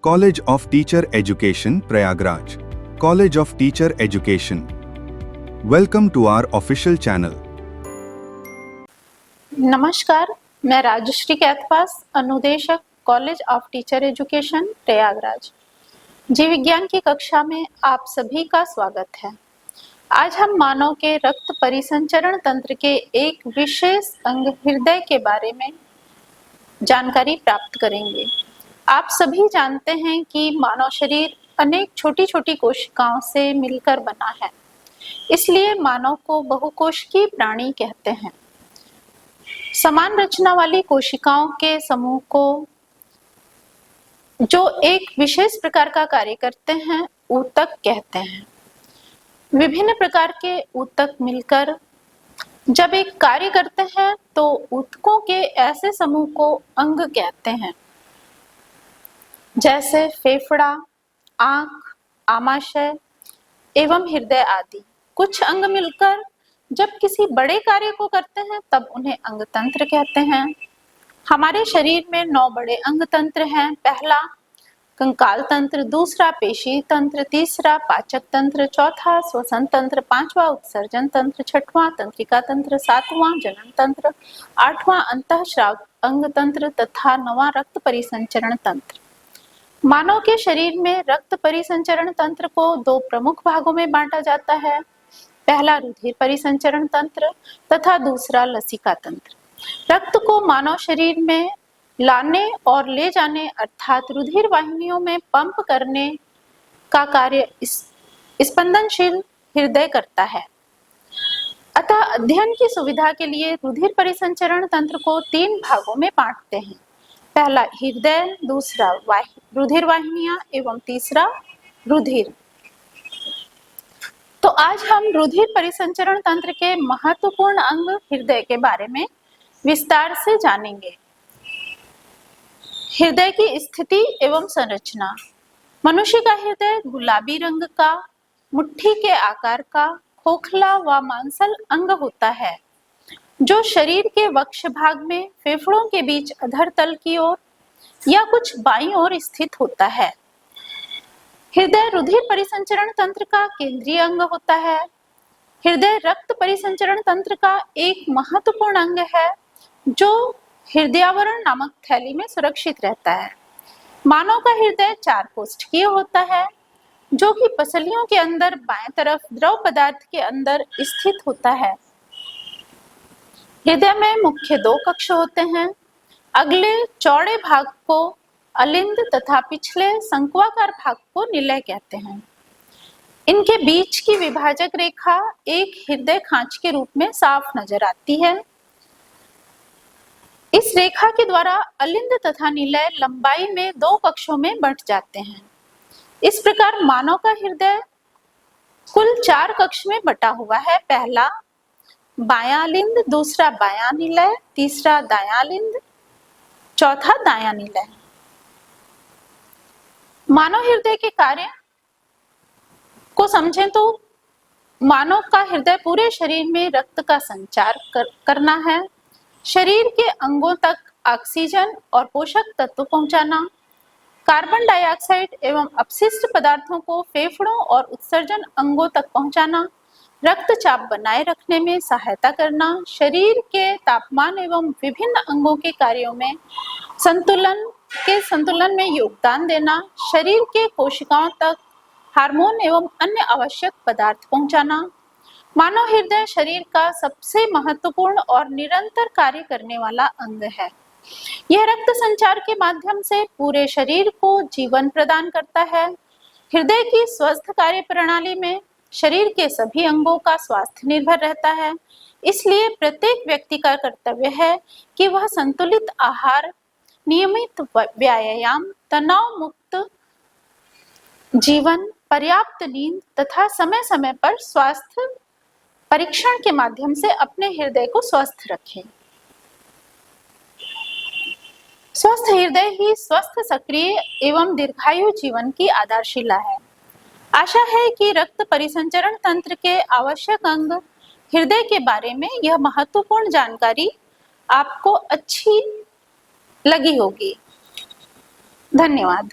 College of Teacher Education, Prayagraj. College of Teacher Education. Welcome to our official channel. नमस्कार, मैं राजश्री कैथवास, अनुदेशक college of teacher education Prayagraj. जीव विज्ञान की कक्षा में आप सभी का स्वागत है। आज हम मानव के रक्त परिसंचरण तंत्र के एक विशेष अंग हृदय के बारे में जानकारी प्राप्त करेंगे। आप सभी जानते हैं कि मानव शरीर अनेक छोटी छोटी कोशिकाओं से मिलकर बना है, इसलिए मानव को बहुकोशिकीय प्राणी कहते हैं। समान रचना वाली कोशिकाओं के समूह को जो एक विशेष प्रकार का कार्य करते हैं, ऊतक कहते हैं। विभिन्न प्रकार के ऊतक मिलकर जब एक कार्य करते हैं तो ऊतकों के ऐसे समूह को अंग कहते हैं, जैसे फेफड़ा, आंख, आमाशय एवं हृदय आदि। कुछ अंग मिलकर जब किसी बड़े कार्य को करते हैं तब उन्हें अंग तंत्र कहते हैं। हमारे शरीर में 9 बड़े अंग तंत्र हैं। पहला कंकाल तंत्र, दूसरा पेशी तंत्र, तीसरा पाचक तंत्र, चौथा श्वसन तंत्र, पांचवा उत्सर्जन तंत्र, छठवां तंत्रिका तंत्र, सातवां जनन तंत्र, आठवां अंतःस्राव अंग तंत्र तथा 9वां रक्त परिसंचरण तंत्र। मानव के शरीर में रक्त परिसंचरण तंत्र को 2 प्रमुख भागों में बांटा जाता है। पहला रुधिर परिसंचरण तंत्र तथा दूसरा लसिका तंत्र। रक्त को मानव शरीर में लाने और ले जाने अर्थात रुधिर वाहिनियों में पंप करने का कार्य स्पंदनशील हृदय करता है। अतः अध्ययन की सुविधा के लिए रुधिर परिसंचरण तंत्र को 3 भागों में बांटते हैं। पहला हृदय, दूसरा रुधिर वाहिनियां एवं तीसरा रुधिर। तो आज हम रुधिर परिसंचरण तंत्र के महत्वपूर्ण अंग हृदय के बारे में विस्तार से जानेंगे। हृदय की स्थिति एवं संरचना। मनुष्य का हृदय गुलाबी रंग का, मुट्ठी के आकार का, खोखला व मांसल अंग होता है, जो शरीर के वक्ष भाग में फेफड़ों के बीच अधर तल की ओर या कुछ बाईं ओर स्थित होता है। हृदय रुधिर परिसंचरण तंत्र का केंद्रीय अंग होता है। हृदय रक्त परिसंचरण तंत्र का एक महत्वपूर्ण अंग है, जो हृदयावरण नामक थैली में सुरक्षित रहता है। मानव का हृदय 4 कोष्ठकीय होता है, जो कि पसलियों के अंदर बाएं तरफ द्रव पदार्थ के अंदर स्थित होता है। हृदय में मुख्य 2 कक्ष होते हैं। अगले चौड़े भाग को अलिंद तथा पिछले शंक्वाकार भाग को निलय कहते हैं। इनके बीच की विभाजक रेखा एक हृदय खांच के रूप में साफ नजर आती है। इस रेखा के द्वारा अलिंद तथा निलय लंबाई में 2 कक्षों में बंट जाते हैं। इस प्रकार मानव का हृदय कुल 4 कक्ष में बटा हुआ है। पहला बायां अलिंद, दूसरा बायां निलय, तीसरा दायां अलिंद, चौथा दायां निलय। मानव हृदय के कार्य को समझें तो मानव का हृदय पूरे शरीर में रक्त का संचार करना है, शरीर के अंगों तक ऑक्सीजन और पोषक तत्व पहुंचाना, कार्बन डाइऑक्साइड एवं अपशिष्ट पदार्थों को फेफड़ों और उत्सर्जन अंगों तक पहुंचाना, रक्तचाप बनाए रखने में सहायता करना, शरीर के तापमान एवं विभिन्न अंगों के कार्यों में संतुलन में योगदान देना, शरीर के कोशिकाओं तक हार्मोन एवं अन्य आवश्यक पदार्थ पहुंचाना। मानव हृदय शरीर का सबसे महत्वपूर्ण और निरंतर कार्य करने वाला अंग है। यह रक्त संचार के माध्यम से पूरे शरीर को जीवन प्रदान करता है। हृदय की स्वस्थ कार्य प्रणाली में शरीर के सभी अंगों का स्वास्थ्य निर्भर रहता है। इसलिए प्रत्येक व्यक्ति का कर्तव्य है कि वह संतुलित आहार, नियमित व्यायाम, तनाव मुक्त जीवन, पर्याप्त नींद तथा समय समय पर स्वास्थ्य परीक्षण के माध्यम से अपने हृदय को स्वस्थ रखें। स्वस्थ हृदय ही स्वस्थ, सक्रिय एवं दीर्घायु जीवन की आधारशिला है। आशा है कि रक्त परिसंचरण तंत्र के आवश्यक अंग हृदय के बारे में यह महत्वपूर्ण जानकारी आपको अच्छी लगी होगी। धन्यवाद।